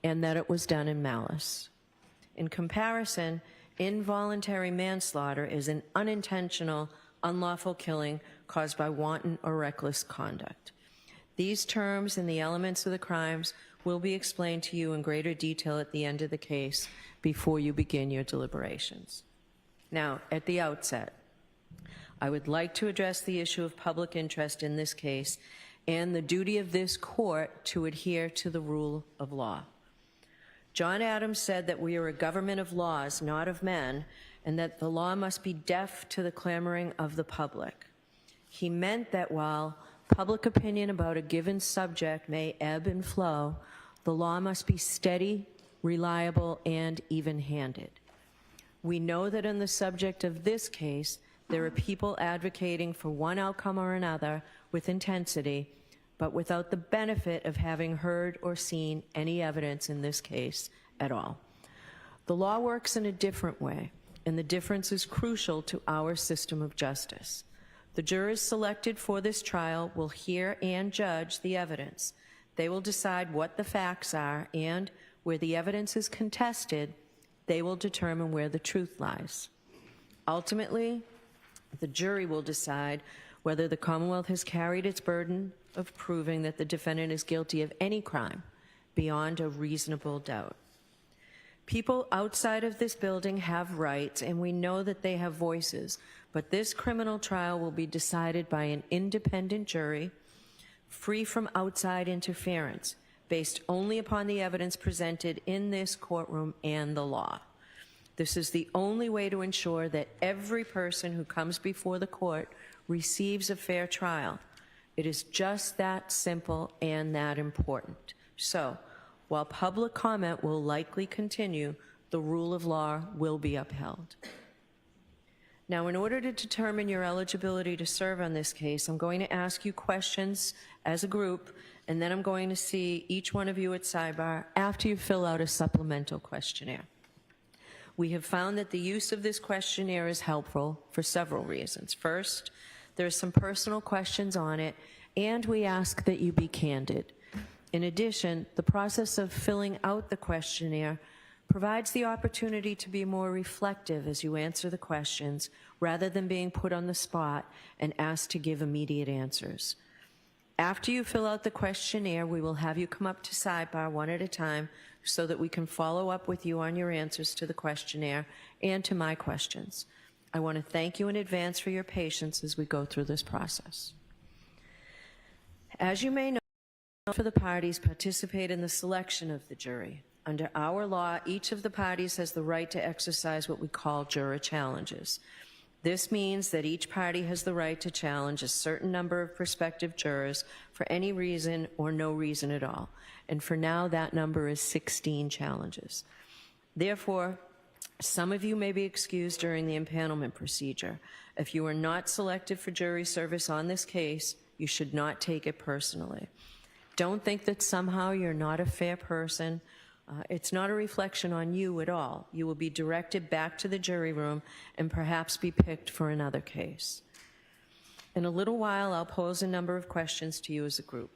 and that it was done in malice. In comparison, involuntary manslaughter is an unintentional, unlawful killing caused by wanton or reckless conduct. These terms and the elements of the crimes will be explained to you in greater detail at the end of the case before you begin your deliberations. Now, at the outset, I would like to address the issue of public interest in this case and the duty of this court to adhere to the rule of law. John Adams said that we are a government of laws, not of men, and that the law must be deaf to the clamoring of the public. He meant that while public opinion about a given subject may ebb and flow, the law must be steady, reliable, and even-handed. We know that in the subject of this case, there are people advocating for one outcome or another with intensity, but without the benefit of having heard or seen any evidence in this case at all. The law works in a different way, and the difference is crucial to our system of justice. The jurors selected for this trial will hear and judge the evidence. They will decide what the facts are, and where the evidence is contested, they will determine where the truth lies. Ultimately, the jury will decide whether the Commonwealth has carried its burden of proving that the defendant is guilty of any crime beyond a reasonable doubt. People outside of this building have rights, and we know that they have voices, but this criminal trial will be decided by an independent jury, free from outside interference, based only upon the evidence presented in this courtroom and the law. This is the only way to ensure that every person who comes before the court receives a fair trial. It is just that simple and that important. So, while public comment will likely continue, the rule of law will be upheld. Now, in order to determine your eligibility to serve on this case, I'm going to ask you questions as a group, and then I'm going to see each one of you at sidebar after you fill out a supplemental questionnaire. We have found that the use of this questionnaire is helpful for several reasons. First, there are some personal questions on it, and we ask that you be candid. In addition, the process of filling out the questionnaire provides the opportunity to be more reflective as you answer the questions, rather than being put on the spot and asked to give immediate answers. After you fill out the questionnaire, we will have you come up to sidebar one at a time so that we can follow up with you on your answers to the questionnaire and to my questions. I want to thank you in advance for your patience as we go through this process. As you may know, for the parties participate in the selection of the jury. Under our law, each of the parties has the right to exercise what we call juror challenges. This means that each party has the right to challenge a certain number of prospective jurors for any reason or no reason at all. And for now, that number is 16 challenges. Therefore, some of you may be excused during the impanelment procedure. If you are not selected for jury service on this case, you should not take it personally. Don't think that somehow you're not a fair person. It's not a reflection on you at all. You will be directed back to the jury room and perhaps be picked for another case. In a little while, I'll pose a number of questions to you as a group.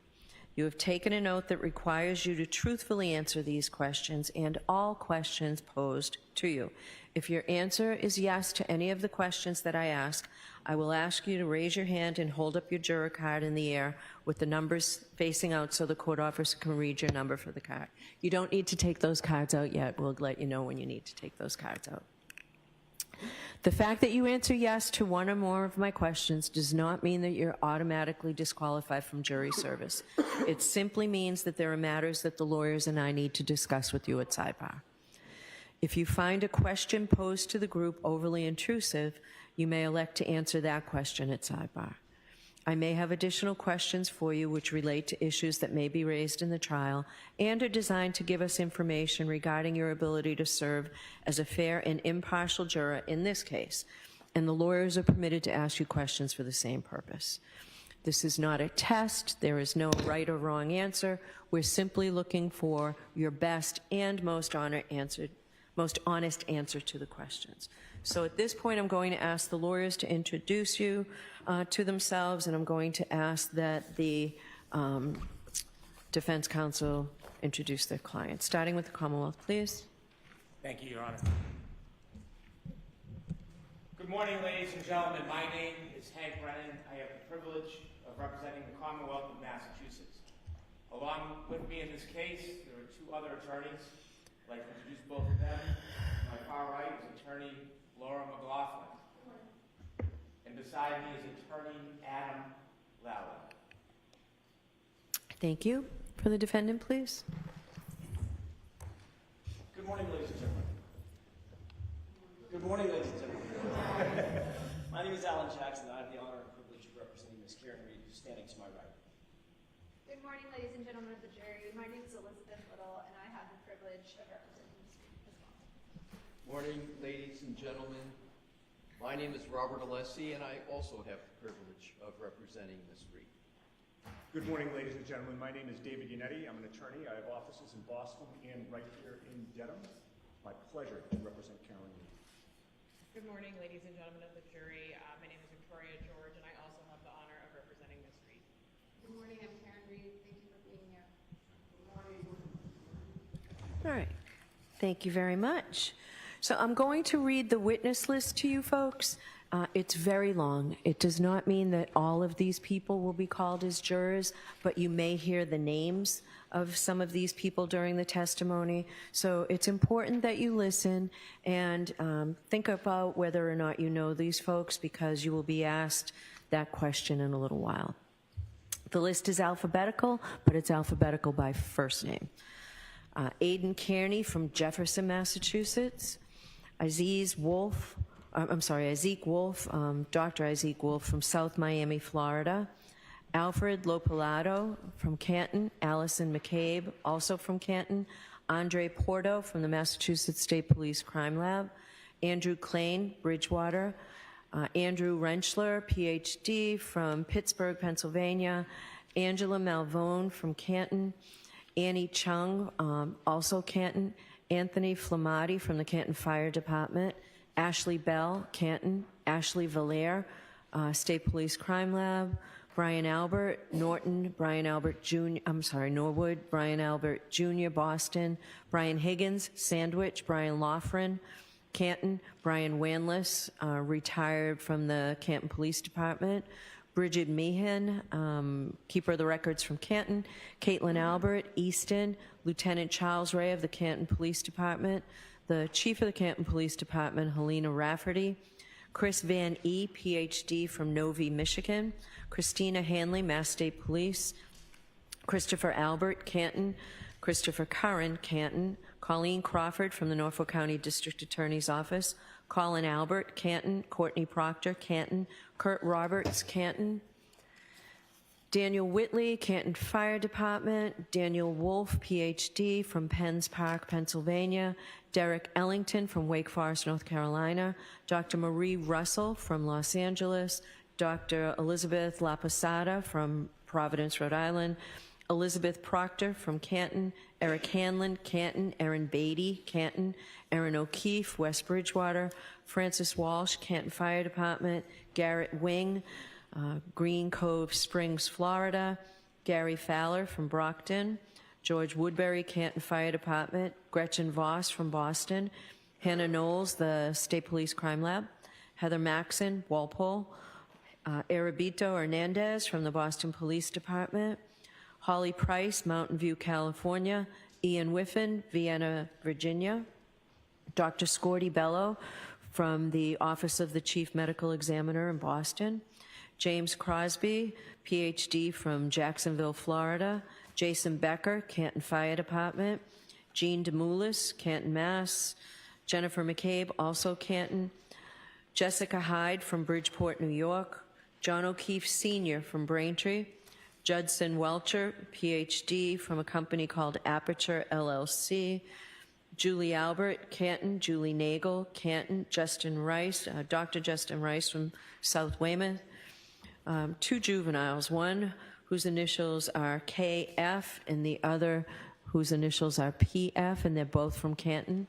You have taken an oath that requires you to truthfully answer these questions and all questions posed to you. If your answer is yes to any of the questions that I ask, I will ask you to raise your hand and hold up your juror card in the air with the numbers facing out so the court officer can read your number for the card. You don't need to take those cards out yet. We'll let you know when you need to take those cards out. The fact that you answer yes to one or more of my questions does not mean that you're automatically disqualified from jury service. It simply means that there are matters that the lawyers and I need to discuss with you at sidebar. If you find a question posed to the group overly intrusive, you may elect to answer that question at sidebar. I may have additional questions for you which relate to issues that may be raised in the trial and are designed to give us information regarding your ability to serve as a fair and impartial juror in this case, and the lawyers are permitted to ask you questions for the same purpose. This is not a test. There is no right or wrong answer. We're simply looking for your best and most honest answer to the questions. So at this point, I'm going to ask the lawyers to introduce you to themselves, and I'm going to ask that the defense counsel introduce their client. Starting with the Commonwealth, please. Thank you, Your Honor. Good morning, ladies and gentlemen. My name is Hank Brennan. I have the privilege of representing the Commonwealth of Massachusetts. Along with me in this case, there are two other attorneys. I'd like to introduce both of them. My far right is attorney Laura McLaughlin. And beside me is attorney Adam Lally. Thank you. For the defendant, please. Good morning, ladies and gentlemen. Good morning, ladies and gentlemen. My name is Alan Jackson, and I have the honor and privilege of representing Ms. Karen Reed, who's standing to my right. Good morning, ladies and gentlemen of the jury. My name is Elizabeth Little, and I have the privilege of representing Ms. Reed as well. Morning, ladies and gentlemen. My name is Robert Alessi, and I also have the privilege of representing Ms. Reed. Good morning, ladies and gentlemen. My name is David Yannetti. I'm an attorney. I have offices in Boston and right here in Dedham. My pleasure to represent Karen Reed. Good morning, ladies and gentlemen of the jury. My name is Victoria George, and I also have the honor of representing Ms. Reed. Good morning, I'm Karen Reed. Thank you for being here. Good morning. All right. Thank you very much. So I'm going to read the witness list to you folks. It's very long. It does not mean that all of these people will be called as jurors, but you may hear the names of some of these people during the testimony. So it's important that you listen and think about whether or not you know these folks, because you will be asked that question in a little while. The list is alphabetical, but it's alphabetical by first name. Aidan Kearney from Jefferson, Massachusetts. Isaac Wolf, Dr. Isaac Wolf from South Miami, Florida. Alfred Lopalato from Canton. Allison McCabe, also from Canton. Andre Porto from the Massachusetts State Police Crime Lab. Andrew Klain, Bridgewater. Andrew Rentschler, PhD, from Pittsburgh, Pennsylvania. Angela Malvone from Canton. Annie Chung, also Canton. Anthony Flamati from the Canton Fire Department. Ashley Bell, Canton. Ashley Valaire, State Police Crime Lab. Brian Albert, Norton. Brian Albert Jr., Norwood. Brian Albert Jr., Boston. Brian Higgins, Sandwich. Brian Loughran, Canton. Brian Wanless, retired from the Canton Police Department. Bridget Meehan, keeper of the records from Canton. Caitlin Albert, Easton. Lieutenant Charles Ray of the Canton Police Department. The chief of the Canton Police Department, Helena Rafferty. Chris Van E., PhD, from Novi, Michigan. Christina Hanley, Mass State Police. Christopher Albert, Canton. Christopher Curran, Canton. Colleen Crawford from the Norfolk County District Attorney's Office. Colin Albert, Canton. Courtney Proctor, Canton. Kurt Roberts, Canton. Daniel Whitley, Canton Fire Department. Daniel Wolf, PhD, from Penns Park, Pennsylvania. Derek Ellington from Wake Forest, North Carolina. Dr. Marie Russell from Los Angeles. Dr. Elizabeth LaPosada from Providence, Rhode Island. Elizabeth Proctor from Canton. Eric Hanlon, Canton. Erin Beatty, Canton. Erin O'Keefe, West Bridgewater. Francis Walsh, Canton Fire Department. Garrett Wing, Green Cove Springs, Florida. Gary Fowler from Brockton. George Woodbury, Canton Fire Department. Gretchen Voss from Boston. Hannah Knowles, the State Police Crime Lab. Heather Maxon, Walpole. Arabito Hernandez from the Boston Police Department. Holly Price, Mountain View, California. Ian Whiffen, Vienna, Virginia. Dr. Scorty Bello from the Office of the Chief Medical Examiner in Boston. James Crosby, PhD, from Jacksonville, Florida. Jason Becker, Canton Fire Department. Jean DeMoulis, Canton, Mass. Jennifer McCabe, also Canton. Jessica Hyde from Bridgeport, New York. John O'Keefe Sr. from Braintree. Judson Welcher, PhD, from a company called Aperture, LLC. Julie Albert, Canton. Julie Nagel, Canton. Justin Rice, Dr. Justin Rice from South Weymouth. Two juveniles, one whose initials are KF and the other whose initials are PF, and they're both from Canton.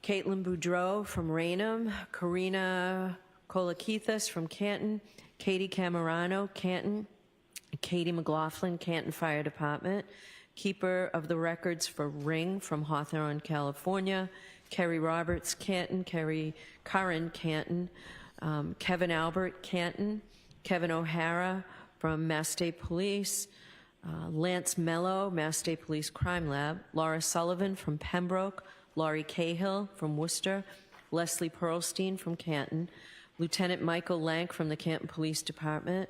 Caitlin Boudreau from Raynham. Karina Kolakithas from Canton. Katie Camerano, Canton. Katie McLaughlin, Canton Fire Department. keeper of the records for Ring from Hawthorne, California, Kerry Roberts Canton, Curran Canton, Kevin Albert Canton, Kevin O'Hara from Mass State Police, Lance Mello, Mass State Police Crime Lab, Laura Sullivan from Pembroke, Laurie Cahill from Worcester, Leslie Pearlstein from Canton, Lieutenant Michael Lank from the Canton Police Department,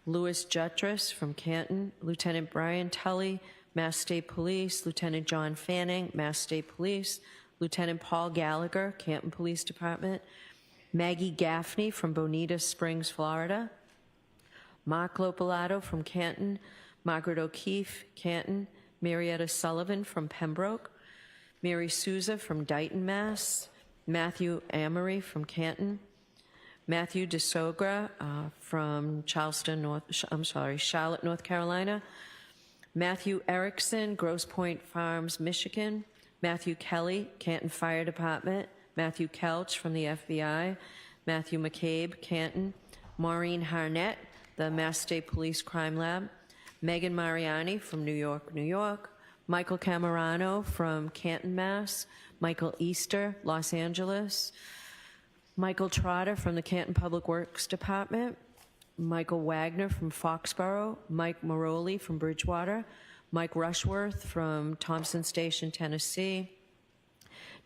Louis Jutras from Canton, Lieutenant Brian Tully, Mass State Police, Lieutenant John Fanning, Mass State Police, Lieutenant Paul Gallagher, Canton Police Department, Maggie Gaffney from Bonita Springs, Florida, Mark Lopalato from Canton, Margaret O'Keefe, Canton, Marietta Sullivan from Pembroke, Mary Souza from Dighton, Mass, Matthew Amory from Canton, Matthew DeSogra from Charlotte, North Carolina, Matthew Erickson, Grosse Pointe Farms, Michigan, Matthew Kelly, Canton Fire Department, Matthew Kelch from the FBI, Matthew McCabe, Canton, Maureen Harnett, the Mass State Police Crime Lab, Megan Mariani from New York, New York, Michael Camerano from Canton, Mass, Michael Easter, Los Angeles, Michael Trotter from the Canton Public Works Department, Michael Wagner from Foxborough, Mike Maroli from Bridgewater, Mike Rushworth from Thompson Station, Tennessee,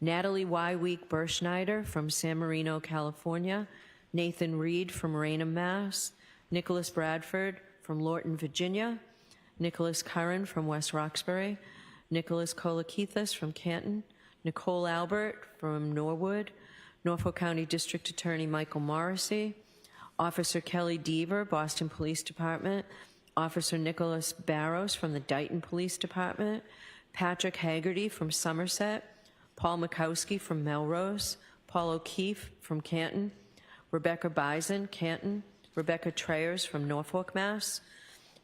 Natalie Wyweek Berschneider from San Marino, California, Nathan Reed from Raynham, Mass, Nicholas Bradford from Lorton, Virginia, Nicholas Curran from West Roxbury, Nicholas Kolakithas from Canton, Nicole Albert from Norwood, Norfolk County District Attorney Michael Morrissey, Officer Kelly Deaver, Boston Police Department, Officer Nicholas Barrows from the Dighton Police Department, Patrick Haggerty from Somerset, Paul Mikowski from Melrose, Paul O'Keefe from Canton, Rebecca Bison, Canton, Rebecca Trayers from Norfolk, Mass,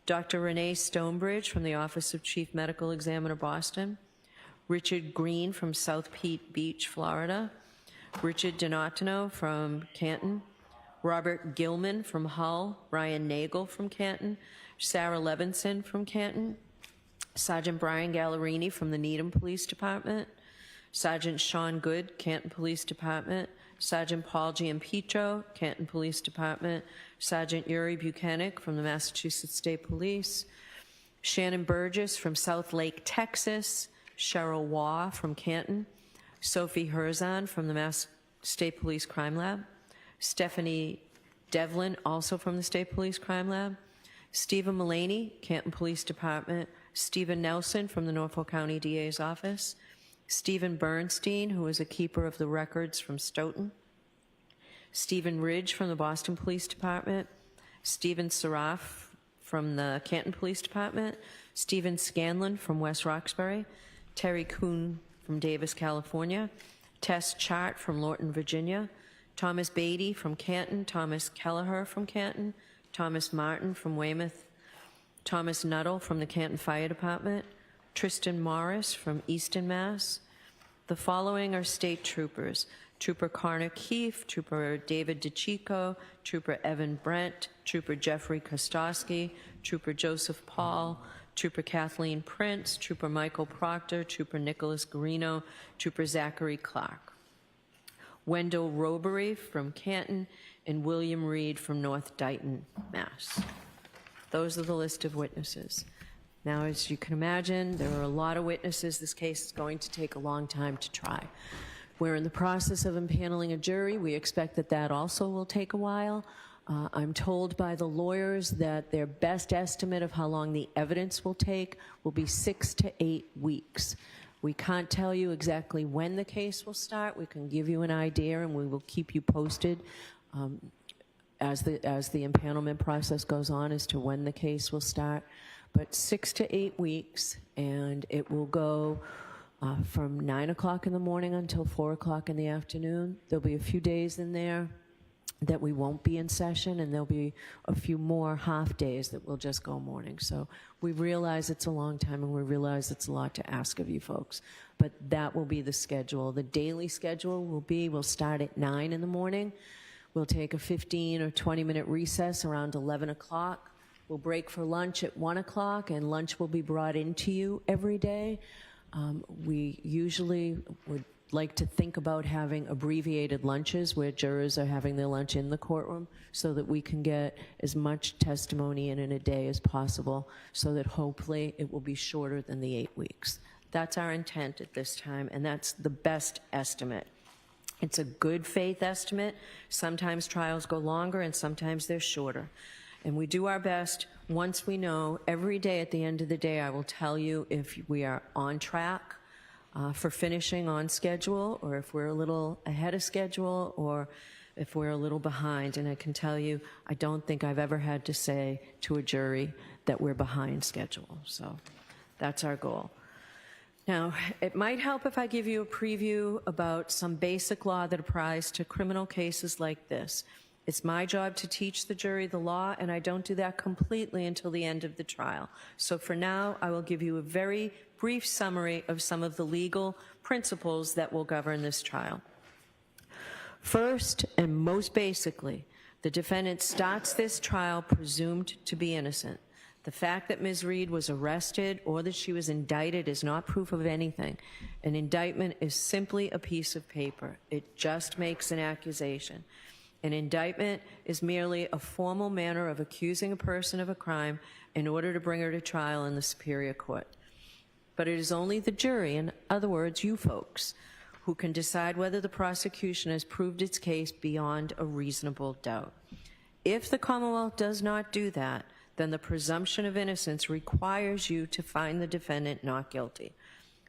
Dr. Renee Stonebridge from the Office of Chief Medical Examiner, Boston, Richard Green from South Beach, Florida, Richard Donatino from Canton, Robert Gilman from Hull, Ryan Nagel from Canton, Sarah Levinson from Canton, Sergeant Brian Gallerini from the Needham Police Department, Sergeant Sean Good, Canton Police Department, Sergeant Paul Giampetro, Canton Police Department, Sergeant Yuri Buchanan from the Massachusetts State Police, Shannon Burgess from South Lake, Texas, Cheryl Waugh from Canton, Sophie Herzon from the Mass State Police Crime Lab, Stephanie Devlin, also from the State Police Crime Lab, Stephen Mullaney, Canton Police Department, Stephen Nelson from the Norfolk County DA's Office, Stephen Bernstein, who is a keeper of the records from Stoughton, Stephen Ridge from the Boston Police Department, Stephen Saraf from the Canton Police Department, Stephen Scanlon from West Roxbury, Terry Kuhn from Davis, California, Tess Chart from Lorton, Virginia, Thomas Beatty from Canton, Thomas Kelleher from Canton, Thomas Martin from Weymouth, Thomas Nuttall from the Canton Fire Department, Tristan Morris from Easton, Mass. The following are state troopers: Trooper Connor Keefe, Trooper David DeChico, Trooper Evan Brent, Trooper Jeffrey Kostowski, Trooper Joseph Paul, Trooper Kathleen Prince, Trooper Michael Proctor, Trooper Nicholas Garino, Trooper Zachary Clark, Wendell Robery from Canton, and William Reed from North Dighton, Mass. Those are the list of witnesses. Now, as you can imagine, there are a lot of witnesses. This case is going to take a long time to try. We're in the process of impaneling a jury. We expect that that also will take a while. I'm told by the lawyers that their best estimate of how long the evidence will take will be 6 to 8 weeks. We can't tell you exactly when the case will start. We can give you an idea, and we will keep you posted as the impanelment process goes on as to when the case will start. But 6 to 8 weeks, and it will go from 9 o'clock in the morning until 4 o'clock in the afternoon. There'll be a few days in there that we won't be in session, and there'll be a few more half days that will just go morning. So we realize it's a long time, and we realize it's a lot to ask of you folks. But that will be the schedule. The daily schedule will be, we'll start at 9 in the morning. We'll take a 15 or 20-minute recess around 11 o'clock. We'll break for lunch at 1 o'clock, and lunch will be brought into you every day. We usually would like to think about having abbreviated lunches where jurors are having their lunch in the courtroom so that we can get as much testimony in a day as possible, so that hopefully it will be shorter than the 8 weeks. That's our intent at this time, and that's the best estimate. It's a good faith estimate. Sometimes trials go longer and sometimes they're shorter. And we do our best. Once we know, every day at the end of the day, I will tell you if we are on track for finishing on schedule, or if we're a little ahead of schedule, or if we're a little behind. And I can tell you, I don't think I've ever had to say to a jury that we're behind schedule. So that's our goal. Now, it might help if I give you a preview about some basic law that applies to criminal cases like this. It's my job to teach the jury the law, and I don't do that completely until the end of the trial. So for now, I will give you a very brief summary of some of the legal principles that will govern this trial. First, and most basically, the defendant starts this trial presumed to be innocent. The fact that Ms. Reed was arrested or that she was indicted is not proof of anything. An indictment is simply a piece of paper. It just makes an accusation. An indictment is merely a formal manner of accusing a person of a crime in order to bring her to trial in the superior court. But it is only the jury, in other words, you folks, who can decide whether the prosecution has proved its case beyond a reasonable doubt. If the Commonwealth does not do that, then the presumption of innocence requires you to find the defendant not guilty.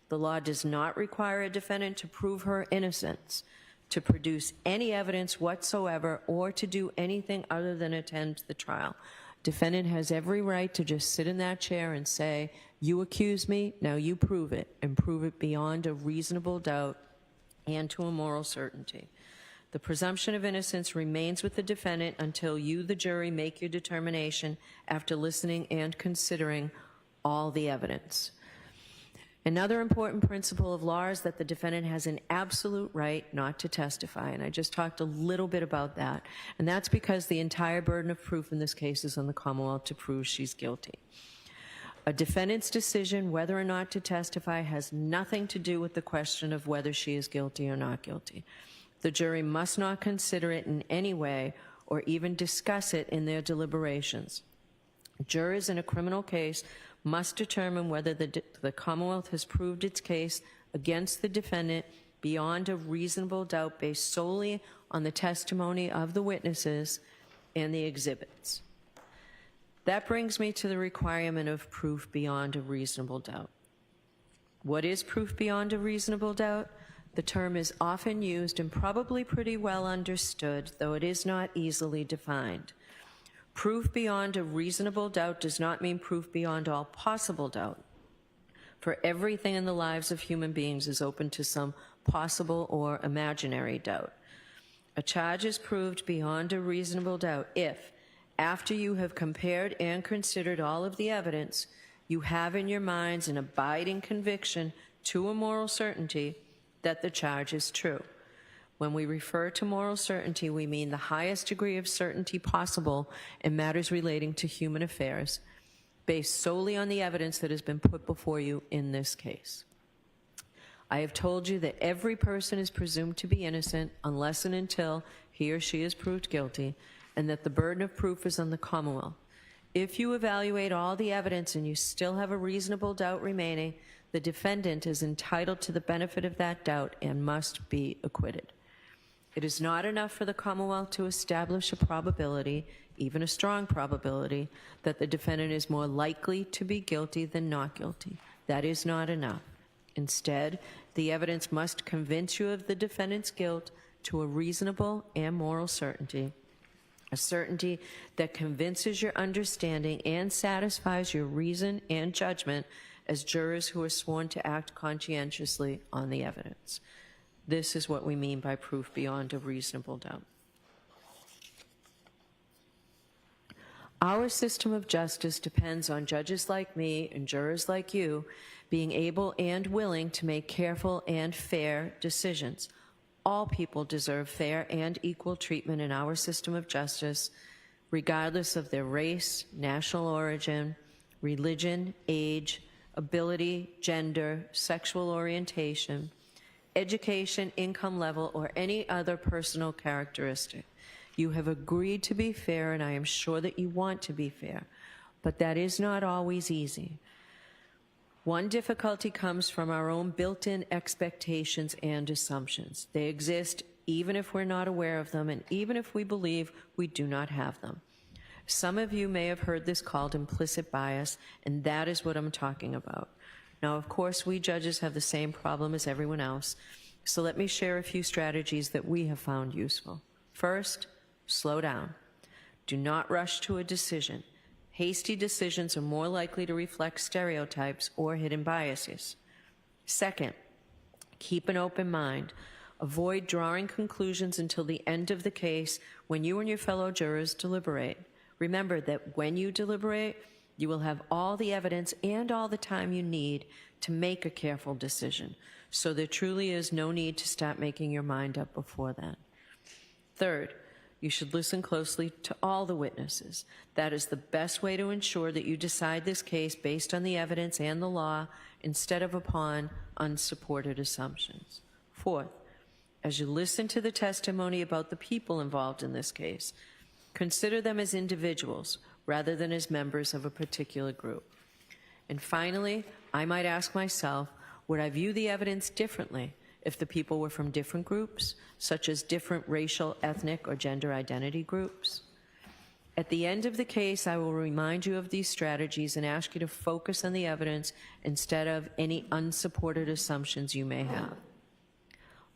The law does not require a defendant to prove her innocence, to produce any evidence whatsoever, or to do anything other than attend the trial. Defendant has every right to just sit in that chair and say, you accuse me, now you prove it, and prove it beyond a reasonable doubt and to a moral certainty. The presumption of innocence remains with the defendant until you, the jury, make your determination after listening and considering all the evidence. Another important principle of law is that the defendant has an absolute right not to testify, and I just talked a little bit about that. And that's because the entire burden of proof in this case is on the Commonwealth to prove she's guilty. A defendant's decision whether or not to testify has nothing to do with the question of whether she is guilty or not guilty. The jury must not consider it in any way or even discuss it in their deliberations. Jurors in a criminal case must determine whether the Commonwealth has proved its case against the defendant beyond a reasonable doubt based solely on the testimony of the witnesses and the exhibits. That brings me to the requirement of proof beyond a reasonable doubt. What is proof beyond a reasonable doubt? The term is often used and probably pretty well understood, though it is not easily defined. Proof beyond a reasonable doubt does not mean proof beyond all possible doubt. For everything in the lives of human beings is open to some possible or imaginary doubt. A charge is proved beyond a reasonable doubt if, after you have compared and considered all of the evidence, you have in your minds an abiding conviction to a moral certainty that the charge is true. When we refer to moral certainty, we mean the highest degree of certainty possible in matters relating to human affairs, based solely on the evidence that has been put before you in this case. I have told you that every person is presumed to be innocent unless and until he or she is proved guilty, and that the burden of proof is on the Commonwealth. If you evaluate all the evidence and you still have a reasonable doubt remaining, the defendant is entitled to the benefit of that doubt and must be acquitted. It is not enough for the Commonwealth to establish a probability, even a strong probability, that the defendant is more likely to be guilty than not guilty. That is not enough. Instead, the evidence must convince you of the defendant's guilt to a reasonable and moral certainty, a certainty that convinces your understanding and satisfies your reason and judgment as jurors who are sworn to act conscientiously on the evidence. This is what we mean by proof beyond a reasonable doubt. Our system of justice depends on judges like me and jurors like you being able and willing to make careful and fair decisions. All people deserve fair and equal treatment in our system of justice. regardless of their race, national origin, religion, age, ability, gender, sexual orientation, education, income level, or any other personal characteristic. You have agreed to be fair, and I am sure that you want to be fair, but that is not always easy. One difficulty comes from our own built-in expectations and assumptions. They exist even if we're not aware of them, and even if we believe we do not have them. Some of you may have heard this called implicit bias, and that is what I'm talking about. Now, of course, we judges have the same problem as everyone else, so let me share a few strategies that we have found useful. First, slow down. Do not rush to a decision. Hasty decisions are more likely to reflect stereotypes or hidden biases. Second, keep an open mind. Avoid drawing conclusions until the end of the case when you and your fellow jurors deliberate. Remember that when you deliberate, you will have all the evidence and all the time you need to make a careful decision. So there truly is no need to start making your mind up before then. Third, you should listen closely to all the witnesses. That is the best way to ensure that you decide this case based on the evidence and the law instead of upon unsupported assumptions. Fourth, as you listen to the testimony about the people involved in this case, consider them as individuals rather than as members of a particular group. And finally, I might ask myself, would I view the evidence differently if the people were from different groups, such as different racial, ethnic, or gender identity groups? At the end of the case, I will remind you of these strategies and ask you to focus on the evidence instead of any unsupported assumptions you may have.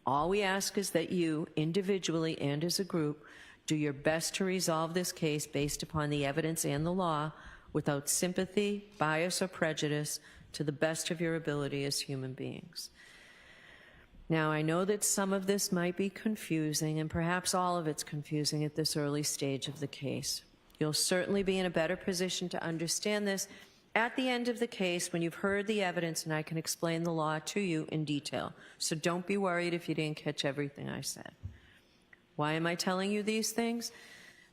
All we ask is that you, individually and as a group, do your best to resolve this case based upon the evidence and the law without sympathy, bias, or prejudice, to the best of your ability as human beings. Now, I know that some of this might be confusing, and perhaps all of it's confusing at this early stage of the case. You'll certainly be in a better position to understand this at the end of the case when you've heard the evidence and I can explain the law to you in detail. So don't be worried if you didn't catch everything I said. Why am I telling you these things?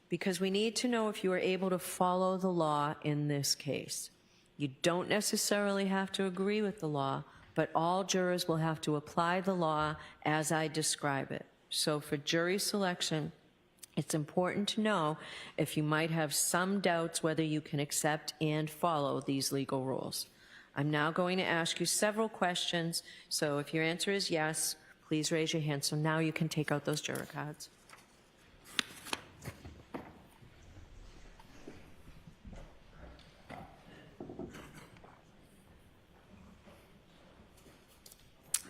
Because we need to know if you are able to follow the law in this case. You don't necessarily have to agree with the law, but all jurors will have to apply the law as I describe it. So for jury selection, it's important to know if you might have some doubts whether you can accept and follow these legal rules. I'm now going to ask you several questions, so if your answer is yes, please raise your hand. So now you can take out those juror cards.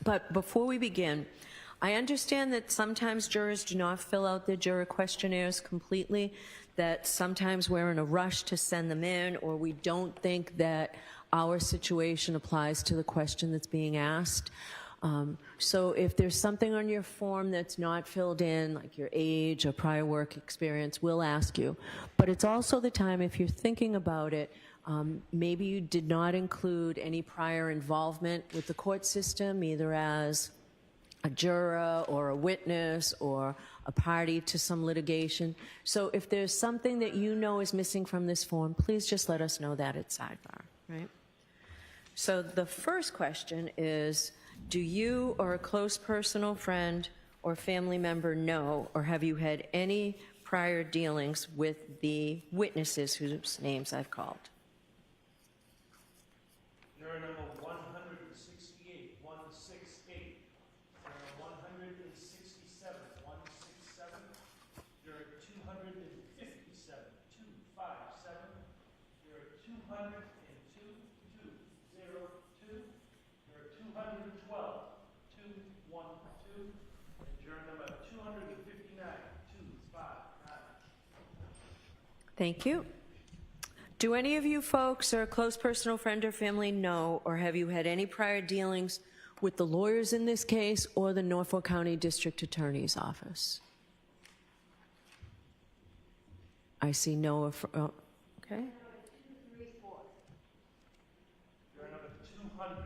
But before we begin, I understand that sometimes jurors do not fill out their juror questionnaires completely, that sometimes we're in a rush to send them in, or we don't think that our situation applies to the question that's being asked. So if there's something on your form that's not filled in, like your age or prior work experience, we'll ask you. But it's also the time, if you're thinking about it, maybe you did not include any prior involvement with the court system, either as a juror or a witness or a party to some litigation. So if there's something that you know is missing from this form, please just let us know that at sidebar, right? So the first question is, do you or a close personal friend or family member know, or have you had any prior dealings with the witnesses whose names I've called? Juror number 168, 168. Juror 167, 167. Juror 257, 257. Juror 202, 202. Juror 212, 212. And juror number 259, 259. Thank you. Do any of you folks or a close personal friend or family know, or have you had any prior dealings with the lawyers in this case or the Norfolk County District Attorney's Office? I see no. Okay. Juror number 200,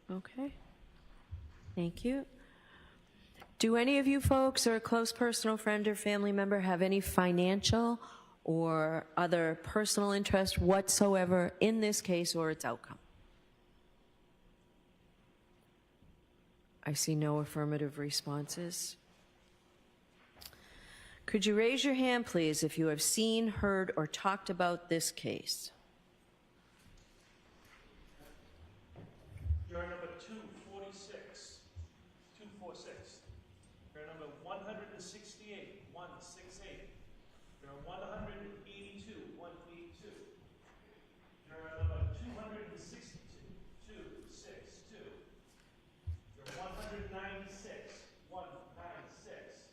200. Okay. Thank you. Do any of you folks or a close personal friend or family member have any financial or other personal interest whatsoever in this case or its outcome? I see no affirmative responses. Could you raise your hand, please, if you have seen, heard, or talked about this case? Juror number 246, 246. Juror number 168, 168. Juror 182, 182. Juror number 262, 262. Juror 196, 196.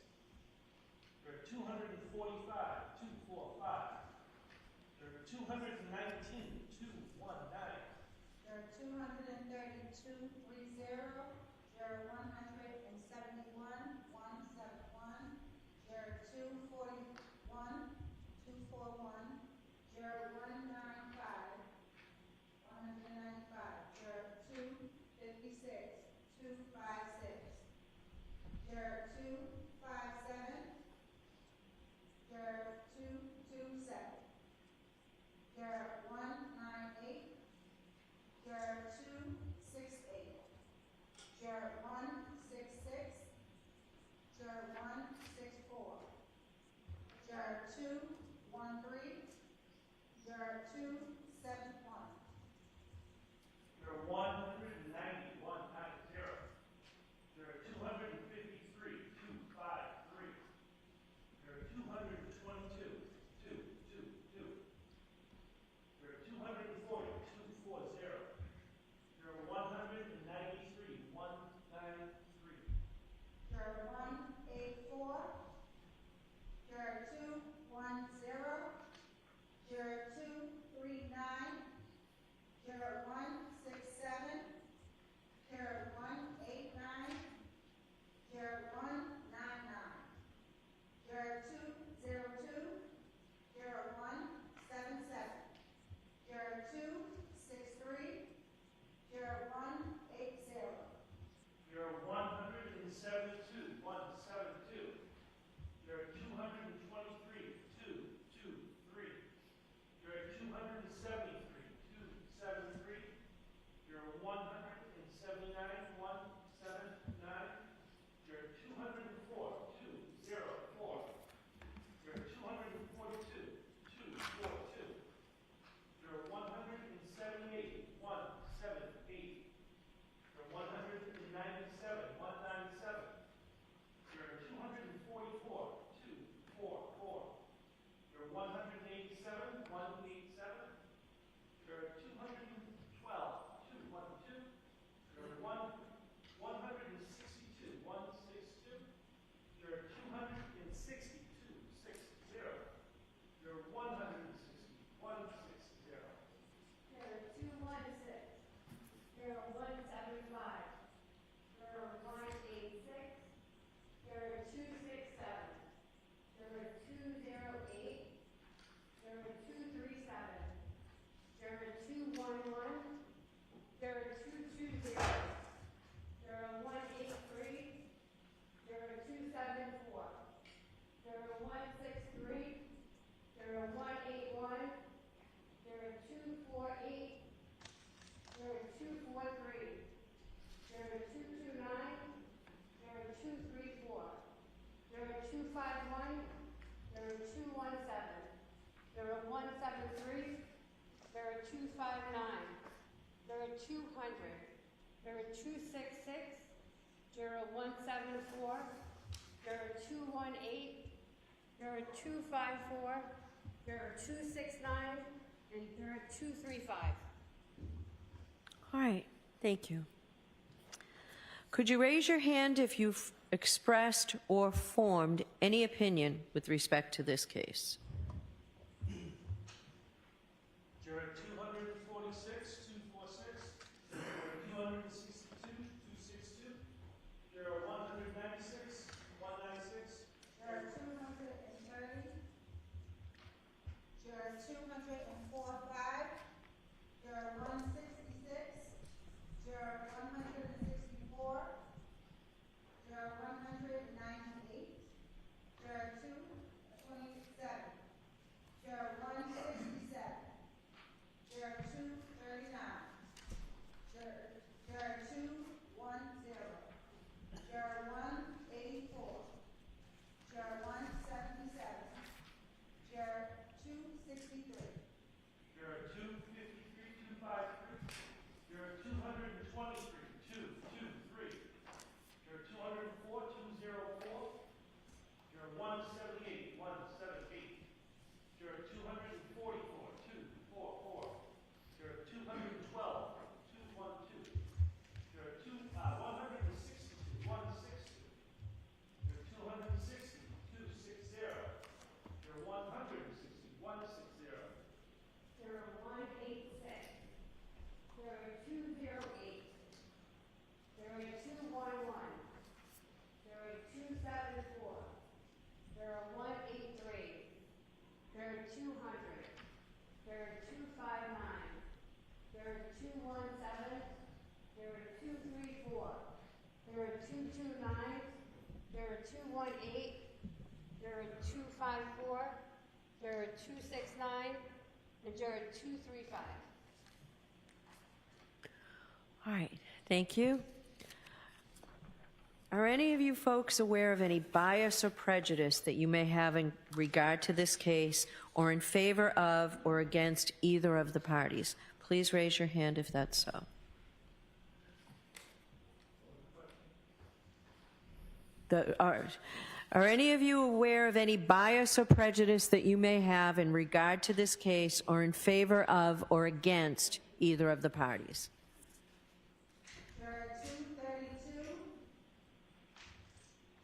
Juror 245, 245. Juror 219, 219. There are 232, 30, there are 171, 171, there are 241, 241, there are 195, 195, there are 256, 256, there are 257, there are 227, there are 198, there are 268, there are 166, there are 164, there are 213, there are 271. There are 190, 190. There are 253, 253. There are 222, 222. There are 240, 240. There are 193, 193. There are 184, there are 210, there are 239, there are 167, there are 189, there are 199, there are 202, there are 177, there are 263, there are 180. There are 172, 172. There are 223, 223. There are 273, 273. There are 179, 179. There are 204, 204. There are 242, 242. There are 178, 178. There are 197, 197. There are 244, 244. There are 187, 187. There are 212, 212. There are 162, 162. There are 260, 260. There are 160, 160. There are 216, there are 175, there are 186, there are 267, there are 208, there are 237, there are 211, there are 220, there are 183, there are 274, there are 163, there are 181, there are 248, there are 243, there are 229, there are 234, there are 251, there are 217, there are 173, there are 259, there are 200, there are 266, there are 174, there are 218, there are 254, there are 269, and there are 235. All right, thank you. Could you raise your hand if you've expressed or formed any opinion with respect to this case? Juror 246, 246. Juror 262, 262. Juror 196, 196. There are 230, there are 245, there are 166, there are 164, there are 100, 223, 223. Juror 204, 204. Juror 178, 178. Juror 244, 244. Juror 212, 212. Juror 162, 162. Juror 260, 260. Juror 160, 160. Juror 186. Juror 208. Juror 211. Juror 274. Juror 183. Juror 200. Juror 259. Juror 217. Juror 234. Juror 229. Juror 218. Juror 254. Juror 269. And Juror 235. All right, thank you. Are any of you folks aware of any bias or prejudice that you may have in regard to this case or in favor of or against either of the parties? Please raise your hand if that's so. Are any of you aware of any bias or prejudice that you may have in regard to this case or in favor of or against either of the parties? Juror 232.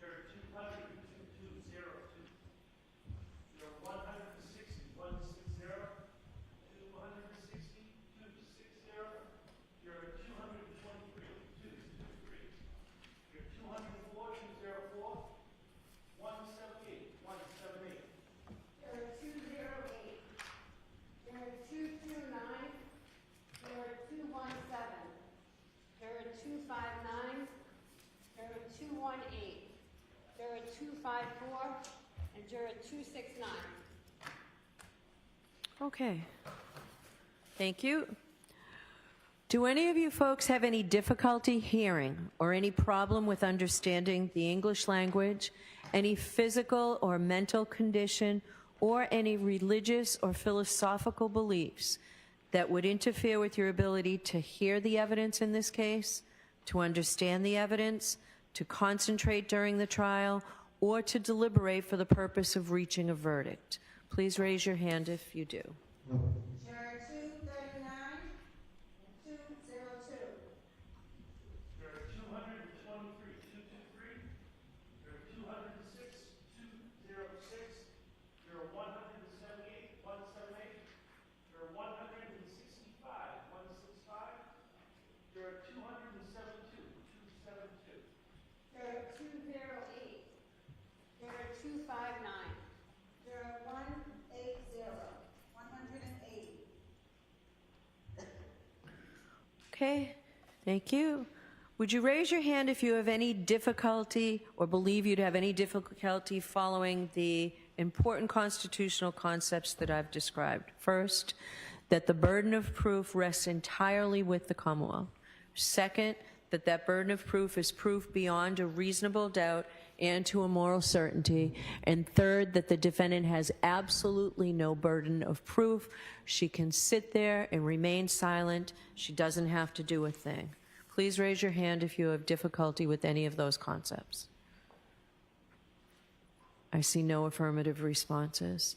Juror 200, 2202. Juror 160, 160. 260, 260. Juror 223, 223. Juror 204, 204. 178, 178. Juror 208. Juror 229. Juror 217. Juror 259. Juror 218. Juror 254. And Juror 269. Okay. Thank you. Do any of you folks have any difficulty hearing or any problem with understanding the English language, any physical or mental condition, or any religious or philosophical beliefs that would interfere with your ability to hear the evidence in this case, to understand the evidence, to concentrate during the trial, or to deliberate for the purpose of reaching a verdict? Please raise your hand if you do. Juror 239 and 202. Juror 223, 223. Juror 206, 206. Juror 178, 178. Juror 165, 165. Juror 272, 272. Juror 208. Juror 259. Juror 180. 180. Okay, thank you. Would you raise your hand if you have any difficulty or believe you'd have any difficulty following the important constitutional concepts that I've described? First, that the burden of proof rests entirely with the Commonwealth. Second, that that burden of proof is proof beyond a reasonable doubt and to a moral certainty. And third, that the defendant has absolutely no burden of proof. She can sit there and remain silent. She doesn't have to do a thing. Please raise your hand if you have difficulty with any of those concepts. I see no affirmative responses.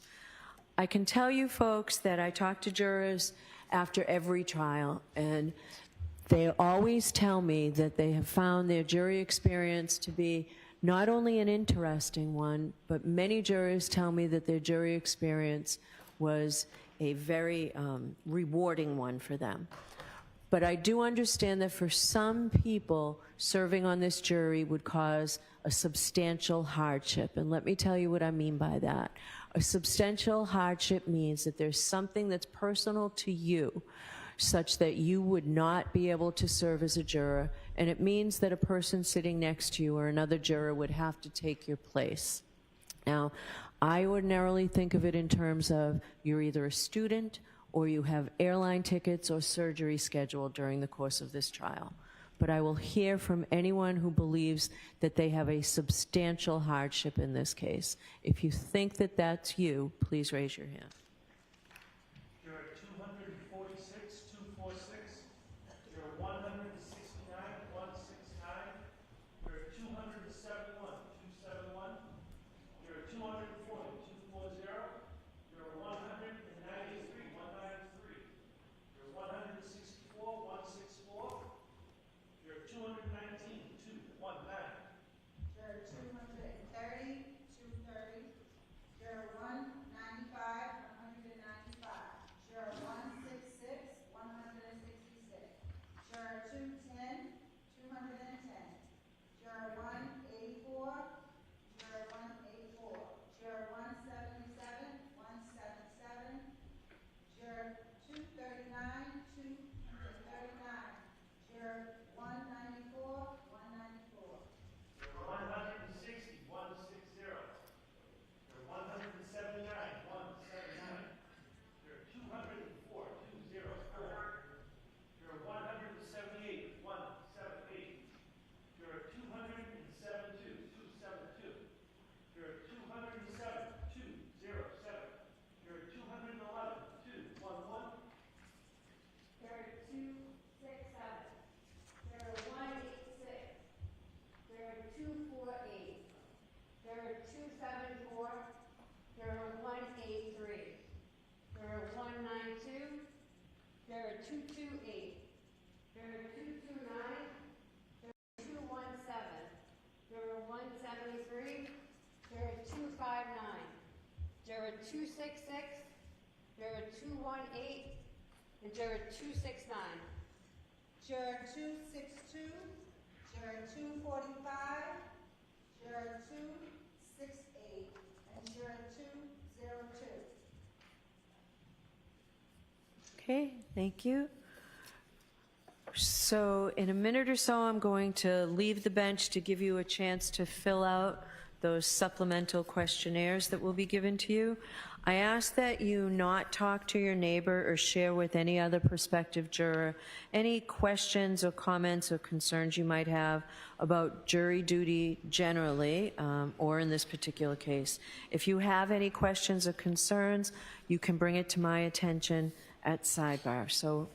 I can tell you folks that I talk to jurors after every trial, and they always tell me that they have found their jury experience to be not only an interesting one, but many jurors tell me that their jury experience was a very rewarding one for them. But I do understand that for some people, serving on this jury would cause a substantial hardship. And let me tell you what I mean by that. A substantial hardship means that there's something that's personal to you, such that you would not be able to serve as a juror, and it means that a person sitting next to you or another juror would have to take your place. Now, I ordinarily think of it in terms of you're either a student or you have airline tickets or surgery scheduled during the course of this trial. But I will hear from anyone who believes that they have a substantial hardship in this case. If you think that that's you, please raise your hand. Juror 246, 246. Juror 162, and Juror 269. Juror 262, Juror 245, Juror 268, and Juror 202. Okay, thank you. So in a minute or so, I'm going to leave the bench to give you a chance to fill out those supplemental questionnaires that will be given to you. I ask that you not talk to your neighbor or share with any other prospective juror any questions or comments or concerns you might have about jury duty generally, or in this particular case. If you have any questions or concerns, you can bring it to my attention at sidebar. So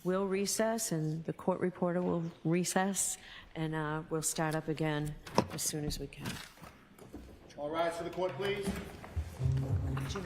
we'll recess, and the court reporter will recess, and we'll start up again as soon as we can. All rise for the court, please. Jimmy.